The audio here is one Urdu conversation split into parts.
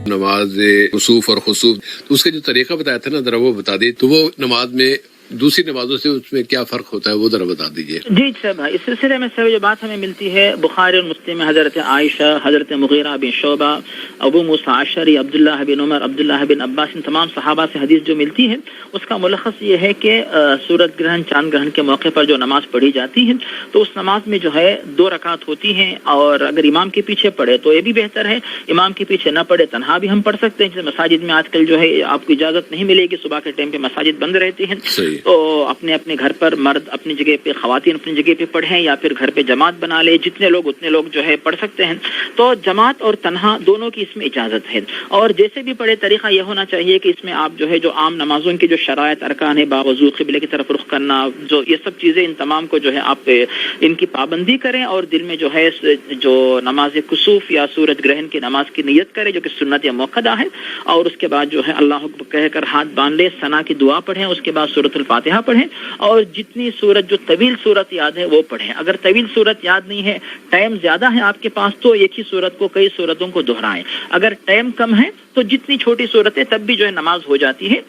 نماز کسوف اور خسوف، تو اس کا جو طریقہ بتایا تھا نا ذرا وہ بتا دیں، تو وہ نماز میں دوسری نمازوں سے اس میں کیا فرق ہوتا ہے وہ ذرا بتا دیجیے۔ جی سر، اس سلسلے میں سر جو بات ہمیں ملتی ہے بخاری اور مسلم میں حضرت عائشہ، حضرت مغیرہ بن شعبہ، ابو موسیٰ اشعری، عبداللہ بن عمر، عبداللہ بن عباس، ان تمام صحابہ سے حدیث جو ملتی ہے اس کا ملخص یہ ہے کہ سورج گرہن، چاند گرہن کے موقع پر جو نماز پڑھی جاتی ہے تو اس نماز میں جو ہے 2 رکعت ہوتی ہیں، اور اگر امام کے پیچھے پڑھے تو یہ بھی بہتر ہے، امام کے پیچھے نہ پڑھے تنہا بھی ہم پڑھ سکتے ہیں۔ جیسے مساجد میں آج کل جو ہے آپ کو اجازت نہیں ملے گی، صبح کے ٹائم پہ مساجد بند رہتی ہیں، تو اپنے اپنے گھر پر مرد اپنی جگہ پہ، خواتین اپنی جگہ پہ پڑھیں، یا پھر گھر پہ جماعت بنا لے، جتنے لوگ اتنے لوگ جو ہے پڑھ سکتے ہیں۔ تو جماعت اور تنہا دونوں کی اس میں اجازت ہے، اور جیسے بھی پڑھے طریقہ یہ ہونا چاہیے کہ اس میں آپ جو ہے جو عام نمازوں کی جو شرائط ارکان ہے، باوضو قبلے کی طرف رخ کرنا، جو یہ سب چیزیں، ان تمام کو جو ہے آپ ان کی پابندی کریں، اور دل میں جو ہے جو نماز کسوف یا سورج گرہن کی نماز کی نیت کرے جو کہ سنت یا موقدہ ہے، اور اس کے بعد جو ہے اللہ اکبر کہہ کر ہاتھ باندھ لے، ثنا کی دعا پڑھیں، اس کے بعد سورۃ الفاتحہ پڑھیں، اور جتنی سورت جو طویل سورت یاد ہے وہ پڑھیں۔ اگر طویل سورت یاد نہیں ہے، ٹائم زیادہ ہے آپ کے پاس، تو ایک ہی سورت کو کئی سورتوں کو دہرائیں۔ اگر ٹائم کم ہے تو جتنی چھوٹی سورت ہے تب بھی جو ہے نماز ہو جاتی ہے۔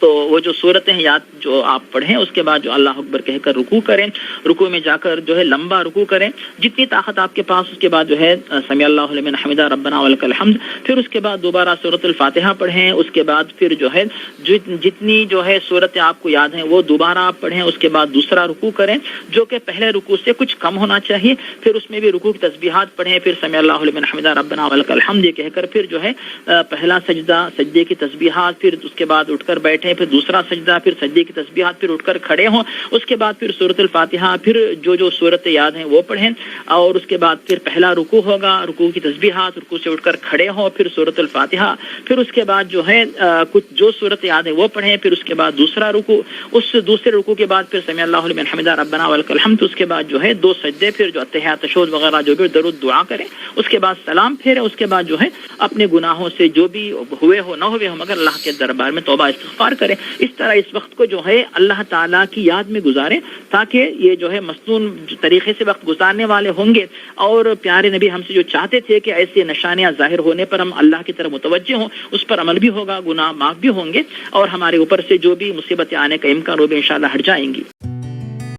تو وہ جو صورتیں یاد جو آپ پڑھیں، اس کے بعد جو اللہ اکبر کہہ کر رکوع کریں، رکوع میں جا کر جو ہے لمبا رکوع کریں جتنی طاقت آپ کے پاس، اس کے بعد جو ہے سمیع اللہ لمن حمدہ ربنا ولک الحمد، پھر اس کے بعد دوبارہ سورۃ الفاتحہ پڑھیں، اس کے بعد پھر جو ہے جتنی جو ہے سورتیں آپ کو یاد ہیں وہ دوبارہ آپ پڑھیں، اس کے بعد دوسرا رکوع کریں جو کہ پہلے رکوع سے کچھ کم ہونا چاہیے، پھر اس میں بھی رکوع کی تسبیحات پڑھیں، پھر سمیع اللہ لمن حمدہ ربنا ولک الحمد یہ کہہ کر پھر جو ہے پہلا سجدہ، سجدے کی تسبیحات، پھر اس کے بعد اٹھ کر بیٹھیں، پھر دوسرا سجدہ، پھر سجدے کی تسبیحات، پھر اٹھ کر کھڑے ہوں، اس کے بعد پھر سورۃ الفاتحہ، پھر جو صورتیں یاد ہیں وہ پڑھیں، اور اس کے بعد پھر پہلا رکوع ہوگا، رکوع کی تسبیحات، رکوع سے اٹھ کر کھڑے ہوں، پھر سورۃ الفاتحہ، پھر اس کے بعد جو ہے کچھ جو صورت یاد ہے وہ پڑھیں، پھر اس کے بعد دوسرا رکوع، اس دوسرے رکوع کے بعد پھر سمیع اللہ لمن حمدہ ربنا ولک الحمد، اس کے بعد جو ہے 2 سجدے، پھر جو اتحیات تشہد وغیرہ جو بھی درود دعا کریں، اس کے بعد سلام پھیریں، اس کے بعد جو ہے اپنے گناہوں سے جو بھی ہوئے ہو نہ ہوئے ہو مگر اللہ کے دربار میں توبہ استغفار کریں۔ اس طرح اس وقت کو جو ہے اللہ تعالیٰ کی یاد میں گزاریں، تاکہ یہ جو ہے مصنون طریقے سے وقت گزارنے والے ہوں گے، اور پیارے نبی ہم سے جو چاہتے تھے کہ ایسے نشانیاں ظاہر ہونے پر ہم اللہ کی طرف متوجہ ہوں، اس پر عمل بھی ہوگا، گناہ معاف بھی ہوں گے، اور ہمارے اوپر سے جو بھی مصیبتیں آنے کا امکان وہ بھی انشاءاللہ ہٹ جائیں گی۔